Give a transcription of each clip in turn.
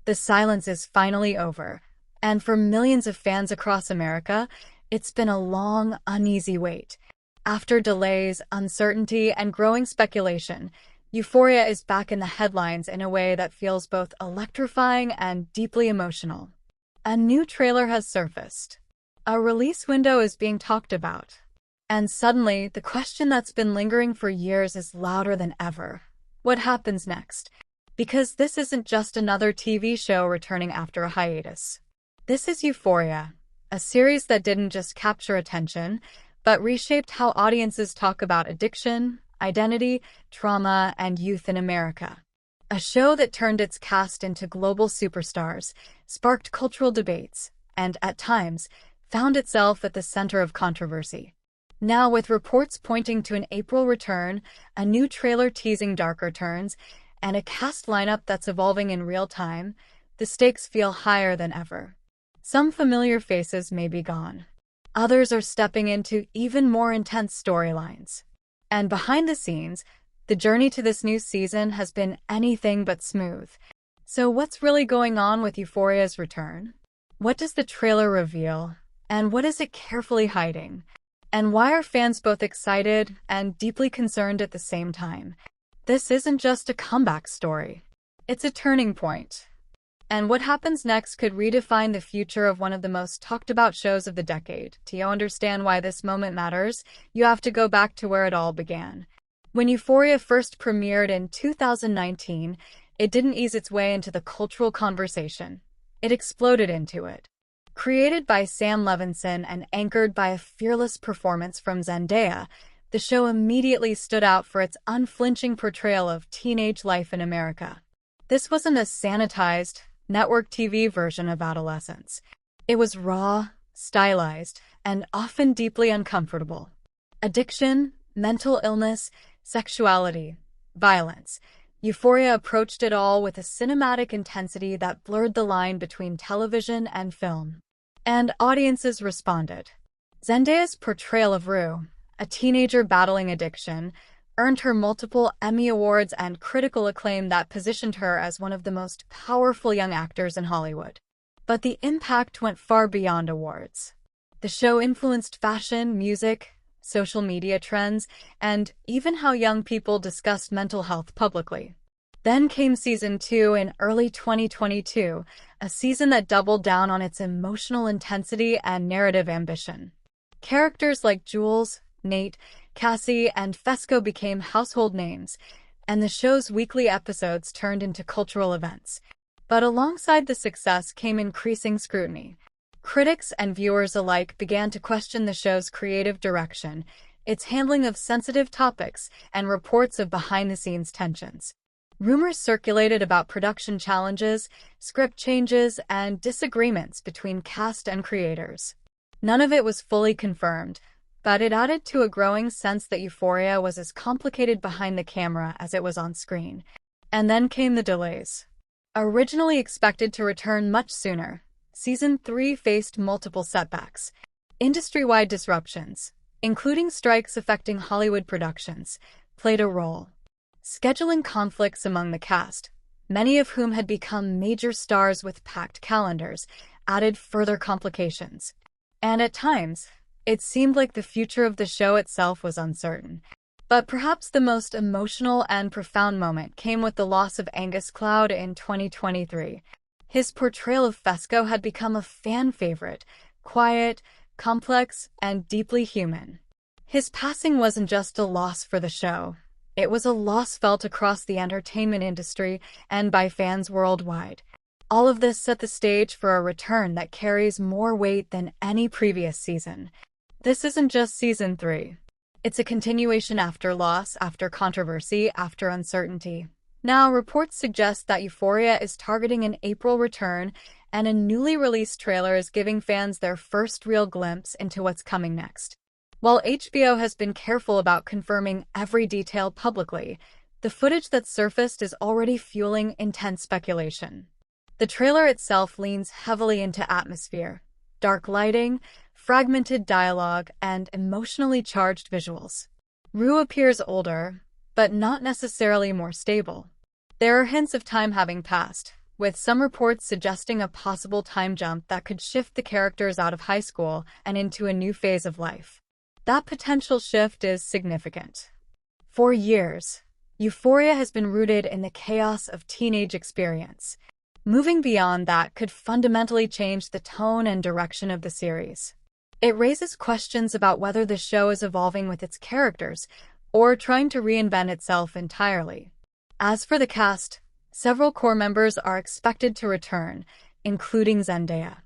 The silence is finally over, and for millions of fans across America, it's been a long, uneasy wait. After delays, uncertainty, and growing speculation, Euphoria is back in the headlines in a way that feels both electrifying and deeply emotional. A new trailer has surfaced. A release window is being talked about. And suddenly, the question that's been lingering for years is louder than ever. What happens next? Because this isn't just another TV show returning after a hiatus. This is Euphoria, a series that didn't just capture attention, but reshaped how audiences talk about addiction, identity, trauma, and youth in America. A show that turned its cast into global superstars, sparked cultural debates, and, at times, found itself at the center of controversy. Now, with reports pointing to an April return, a new trailer teasing darker turns, and a cast lineup that's evolving in real time, the stakes feel higher than ever. Some familiar faces may be gone. Others are stepping into even more intense storylines. And behind the scenes, the journey to this new season has been anything but smooth. So what's really going on with Euphoria's return? What does the trailer reveal? And what is it carefully hiding? And why are fans both excited and deeply concerned at the same time? This isn't just a comeback story. It's a turning point. And what happens next could redefine the future of one of the most talked about shows of the decade. To understand why this moment matters, you have to go back to where it all began. When Euphoria first premiered in 2019, it didn't ease its way into the cultural conversation. It exploded into it. Created by Sam Levinson and anchored by a fearless performance from Zendaya, the show immediately stood out for its unflinching portrayal of teenage life in America. This wasn't a sanitized, network TV version of adolescence. It was raw, stylized, and often deeply uncomfortable. Addiction, mental illness, sexuality, violence. Euphoria approached it all with a cinematic intensity that blurred the line between television and film. And audiences responded. Zendaya's portrayal of Rue, a teenager battling addiction, earned her multiple Emmy Awards and critical acclaim that positioned her as one of the most powerful young actors in Hollywood. But the impact went far beyond awards. The show influenced fashion, music, social media trends, and even how young people discussed mental health publicly. Then came Season 2 in early 2022, a season that doubled down on its emotional intensity and narrative ambition. Characters like Jules, Nate, Cassie, and Fesco became household names, and the show's weekly episodes turned into cultural events. But alongside the success came increasing scrutiny. Critics and viewers alike began to question the show's creative direction, its handling of sensitive topics, and reports of behind-the-scenes tensions. Rumors circulated about production challenges, script changes, and disagreements between cast and creators. None of it was fully confirmed, but it added to a growing sense that Euphoria was as complicated behind the camera as it was on screen. And then came the delays. Originally expected to return much sooner, Season 3 faced multiple setbacks. Industry-wide disruptions, including strikes affecting Hollywood productions, played a role. Scheduling conflicts among the cast, many of whom had become major stars with packed calendars, added further complications. And at times, it seemed like the future of the show itself was uncertain. But perhaps the most emotional and profound moment came with the loss of Angus Cloud in 2023. His portrayal of Fesco had become a fan favorite, quiet, complex, and deeply human. His passing wasn't just a loss for the show. It was a loss felt across the entertainment industry and by fans worldwide. All of this set the stage for a return that carries more weight than any previous season. This isn't just Season 3. It's a continuation after loss, after controversy, after uncertainty. Now, reports suggest that Euphoria is targeting an April return, and a newly released trailer is giving fans their first real glimpse into what's coming next. While HBO has been careful about confirming every detail publicly, the footage that's surfaced is already fueling intense speculation. The trailer itself leans heavily into atmosphere, dark lighting, fragmented dialogue, and emotionally charged visuals. Rue appears older, but not necessarily more stable. There are hints of time having passed, with some reports suggesting a possible time jump that could shift the characters out of high school and into a new phase of life. That potential shift is significant. For years, Euphoria has been rooted in the chaos of teenage experience. Moving beyond that could fundamentally change the tone and direction of the series. It raises questions about whether the show is evolving with its characters or trying to reinvent itself entirely. As for the cast, several core members are expected to return, including Zendaya.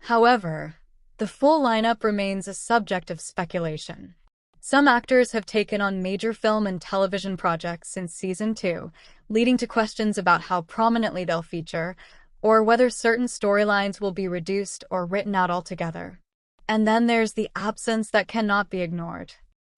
However, the full lineup remains a subject of speculation. Some actors have taken on major film and television projects since Season 2, leading to questions about how prominently they'll feature, or whether certain storylines will be reduced or written out altogether. And then there's the absence that cannot be ignored.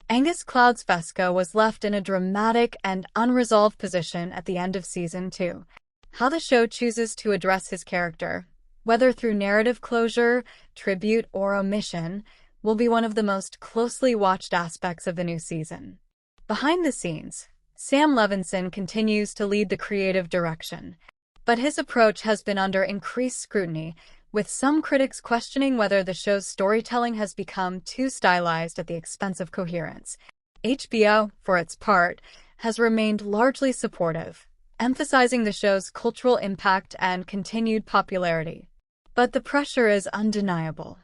Angus Cloud's Fesco was left in a dramatic and unresolved position at the end of Season 2. How the show chooses to address his character, whether through narrative closure, tribute, or omission, will be one of the most closely watched aspects of the new season. Behind the scenes, Sam Levinson continues to lead the creative direction, but his approach has been under increased scrutiny, with some critics questioning whether the show's storytelling has become too stylized at the expense of coherence. HBO, for its part, has remained largely supportive, emphasizing the show's cultural impact and continued popularity. But the pressure is undeniable.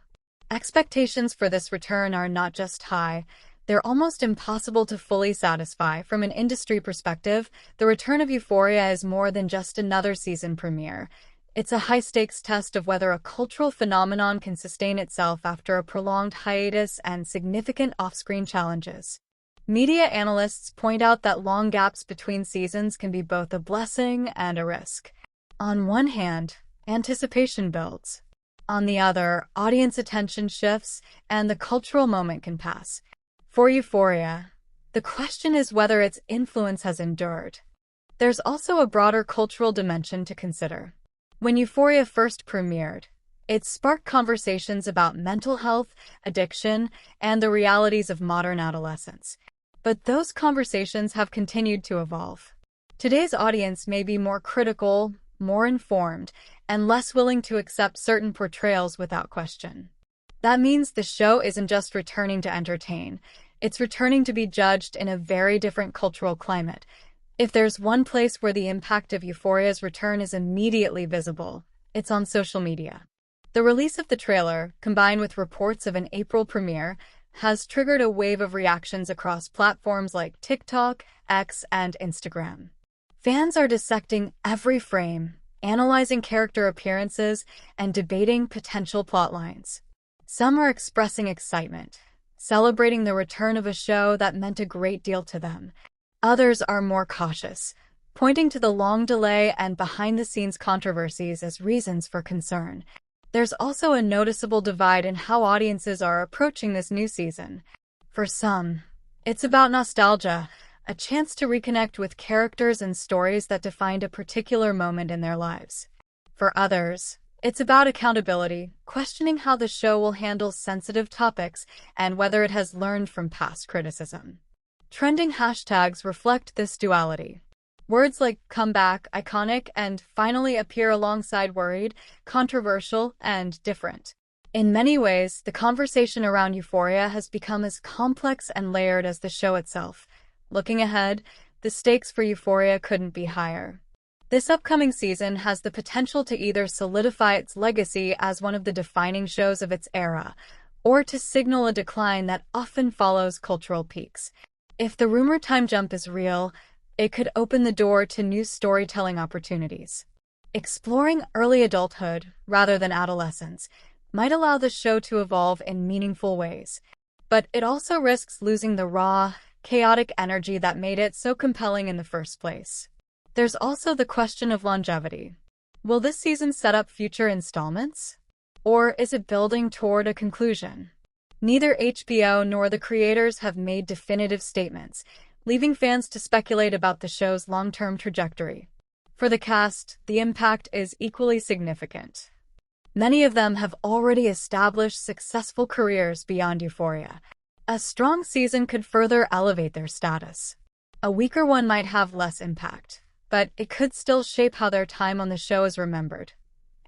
Expectations for this return are not just high, they're almost impossible to fully satisfy. From an industry perspective, the return of Euphoria is more than just another season premiere. It's a high-stakes test of whether a cultural phenomenon can sustain itself after a prolonged hiatus and significant off-screen challenges. Media analysts point out that long gaps between seasons can be both a blessing and a risk. On one hand, anticipation builds. On the other, audience attention shifts, and the cultural moment can pass. For Euphoria, the question is whether its influence has endured. There's also a broader cultural dimension to consider. When Euphoria first premiered, it sparked conversations about mental health, addiction, and the realities of modern adolescence. But those conversations have continued to evolve. Today's audience may be more critical, more informed, and less willing to accept certain portrayals without question. That means the show isn't just returning to entertain, it's returning to be judged in a very different cultural climate. If there's one place where the impact of Euphoria's return is immediately visible, it's on social media. The release of the trailer, combined with reports of an April premiere, has triggered a wave of reactions across platforms like TikTok, X, and Instagram. Fans are dissecting every frame, analyzing character appearances, and debating potential plotlines. Some are expressing excitement, celebrating the return of a show that meant a great deal to them. Others are more cautious, pointing to the long delay and behind-the-scenes controversies as reasons for concern. There's also a noticeable divide in how audiences are approaching this new season. For some, it's about nostalgia, a chance to reconnect with characters and stories that defined a particular moment in their lives. For others, it's about accountability, questioning how the show will handle sensitive topics and whether it has learned from past criticism. Trending hashtags reflect this duality. Words like comeback, iconic, and finally appear alongside worried, controversial, and different. In many ways, the conversation around Euphoria has become as complex and layered as the show itself. Looking ahead, the stakes for Euphoria couldn't be higher. This upcoming season has the potential to either solidify its legacy as one of the defining shows of its era, or to signal a decline that often follows cultural peaks. If the rumored time jump is real, it could open the door to new storytelling opportunities. Exploring early adulthood, rather than adolescence, might allow the show to evolve in meaningful ways. But it also risks losing the raw, chaotic energy that made it so compelling in the first place. There's also the question of longevity. Will this season set up future installments? Or is it building toward a conclusion? Neither HBO nor the creators have made definitive statements, leaving fans to speculate about the show's long-term trajectory. For the cast, the impact is equally significant. Many of them have already established successful careers beyond Euphoria. A strong season could further elevate their status. A weaker one might have less impact. but it could still shape how their time on the show is remembered.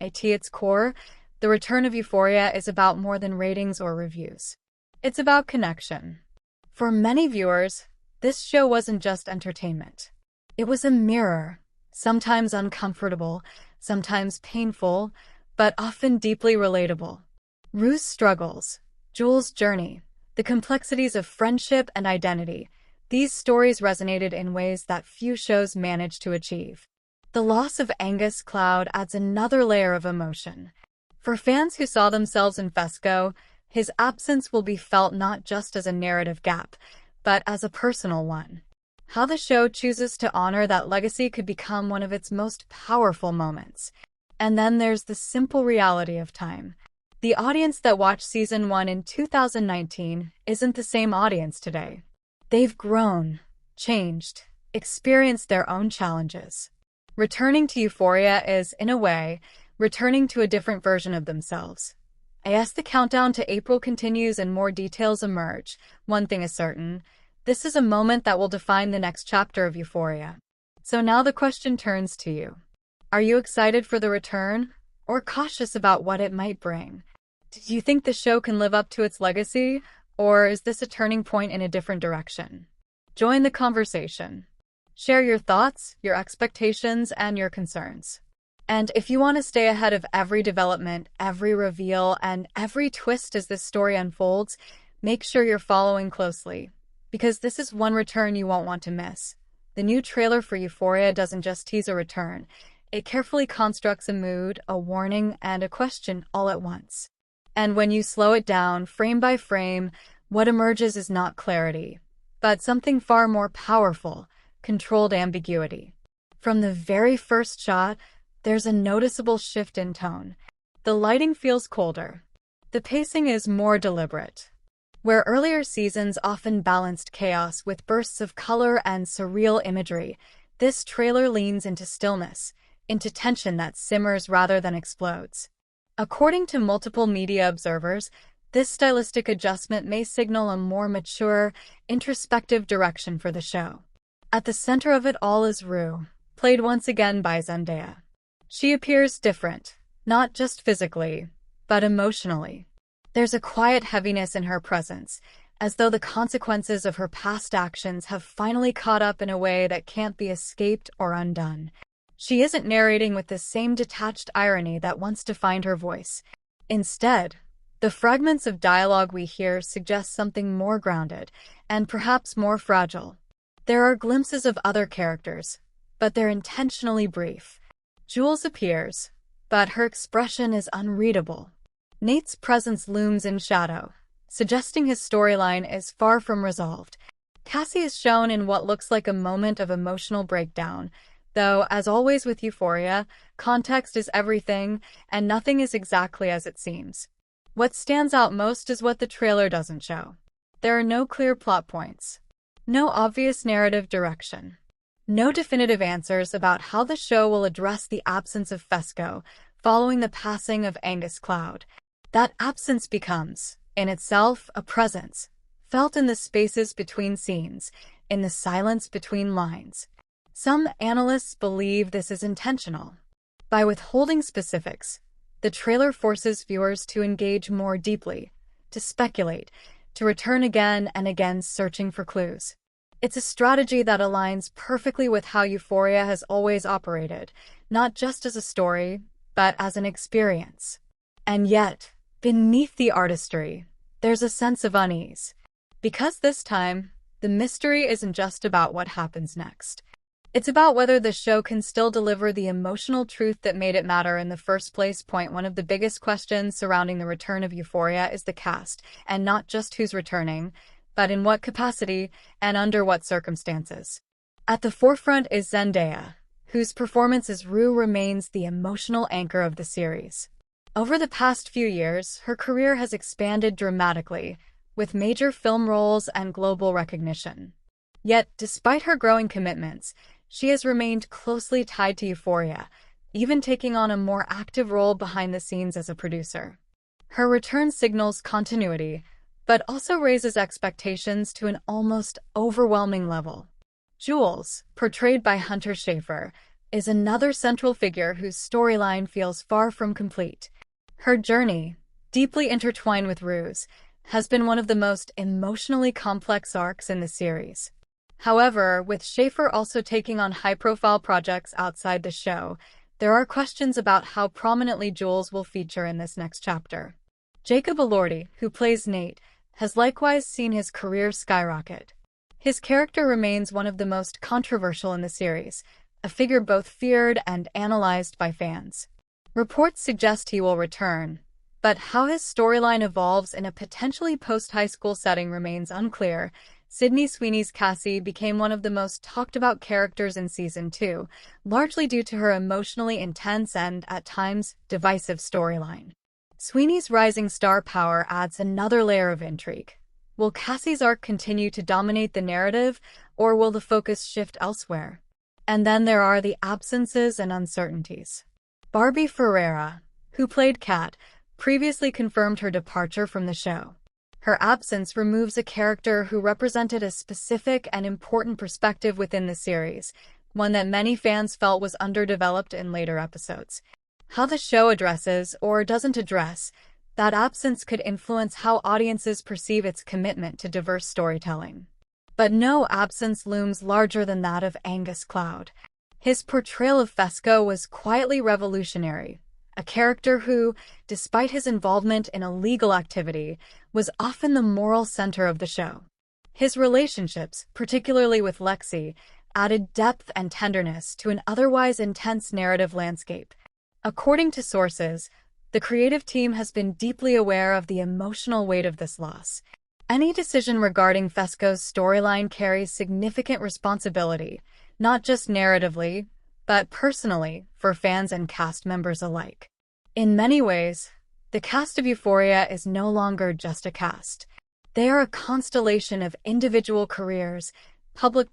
At its core, the return of Euphoria is about more than ratings or reviews. It's about connection. For many viewers, this show wasn't just entertainment. It was a mirror, sometimes uncomfortable, sometimes painful, but often deeply relatable. Rue's struggles, Jules' journey, the complexities of friendship and identity, these stories resonated in ways that few shows manage to achieve. The loss of Angus Cloud adds another layer of emotion. For fans who saw themselves in Fesco, his absence will be felt not just as a narrative gap, but as a personal one. How the show chooses to honor that legacy could become one of its most powerful moments. And then there's the simple reality of time. The audience that watched Season 1 in 2019 isn't the same audience today. They've grown, changed, experienced their own challenges. Returning to Euphoria is, in a way, returning to a different version of themselves. As the countdown to April continues and more details emerge, one thing is certain: this is a moment that will define the next chapter of Euphoria. So now the question turns to you. Are you excited for the return, or cautious about what it might bring? Do you think the show can live up to its legacy, or is this a turning point in a different direction? Join the conversation. Share your thoughts, your expectations, and your concerns. And if you want to stay ahead of every development, every reveal, and every twist as this story unfolds, make sure you're following closely, because this is one return you won't want to miss. The new trailer for Euphoria doesn't just tease a return. It carefully constructs a mood, a warning, and a question all at once. And when you slow it down, frame by frame, what emerges is not clarity, but something far more powerful: controlled ambiguity. From the very first shot, there's a noticeable shift in tone. The lighting feels colder. The pacing is more deliberate. Where earlier seasons often balanced chaos with bursts of color and surreal imagery, this trailer leans into stillness, into tension that simmers rather than explodes. According to multiple media observers, this stylistic adjustment may signal a more mature, introspective direction for the show. At the center of it all is Rue, played once again by Zendaya. She appears different, not just physically, but emotionally. There's a quiet heaviness in her presence, as though the consequences of her past actions have finally caught up in a way that can't be escaped or undone. She isn't narrating with the same detached irony that once defined her voice. Instead, the fragments of dialogue we hear suggest something more grounded, and perhaps more fragile. There are glimpses of other characters, but they're intentionally brief. Jules appears, but her expression is unreadable. Nate's presence looms in shadow, suggesting his storyline is far from resolved. Cassie is shown in what looks like a moment of emotional breakdown, though, as always with Euphoria, context is everything, and nothing is exactly as it seems. What stands out most is what the trailer doesn't show. There are no clear plot points, no obvious narrative direction, no definitive answers about how the show will address the absence of Fesco following the passing of Angus Cloud. That absence becomes, in itself, a presence, felt in the spaces between scenes, in the silence between lines. Some analysts believe this is intentional. By withholding specifics, the trailer forces viewers to engage more deeply, to speculate, to return again and again searching for clues. It's a strategy that aligns perfectly with how Euphoria has always operated, not just as a story, but as an experience. And yet, beneath the artistry, there's a sense of unease. Because this time, the mystery isn't just about what happens next. It's about whether the show can still deliver the emotional truth that made it matter in the first place. One of the biggest questions surrounding the return of Euphoria is the cast, and not just who's returning, but in what capacity and under what circumstances. At the forefront is Zendaya, whose performance as Rue remains the emotional anchor of the series. Over the past few years, her career has expanded dramatically, with major film roles and global recognition. Yet, despite her growing commitments, she has remained closely tied to Euphoria, even taking on a more active role behind the scenes as a producer. Her return signals continuity, but also raises expectations to an almost overwhelming level. Jules, portrayed by Hunter Schafer, is another central figure whose storyline feels far from complete. Her journey, deeply intertwined with Ruse, has been one of the most emotionally complex arcs in the series. However, with Schafer also taking on high-profile projects outside the show, there are questions about how prominently Jules will feature in this next chapter. Jacob Elordi, who plays Nate, has likewise seen his career skyrocket. His character remains one of the most controversial in the series, a figure both feared and analyzed by fans. Reports suggest he will return, but how his storyline evolves in a potentially post-high school setting remains unclear. Sydney Sweeney's Cassie became one of the most talked-about characters in Season 2, largely due to her emotionally intense and, at times, divisive storyline. Sweeney's rising star power adds another layer of intrigue. Will Cassie's arc continue to dominate the narrative, or will the focus shift elsewhere? And then there are the absences and uncertainties. Barbie Ferreira, who played Kat, previously confirmed her departure from the show. Her absence removes a character who represented a specific and important perspective within the series, one that many fans felt was underdeveloped in later episodes. How the show addresses, or doesn't address, that absence could influence how audiences perceive its commitment to diverse storytelling. But no absence looms larger than that of Angus Cloud. His portrayal of Fesco was quietly revolutionary, a character who, despite his involvement in illegal activity, was often the moral center of the show. His relationships, particularly with Lexi, added depth and tenderness to an otherwise intense narrative landscape. According to sources, the creative team has been deeply aware of the emotional weight of this loss. Any decision regarding Fesco's storyline carries significant responsibility, not just narratively, but personally, for fans and cast members alike. In many ways, the cast of Euphoria is no longer just a cast. They are a constellation of individual careers, public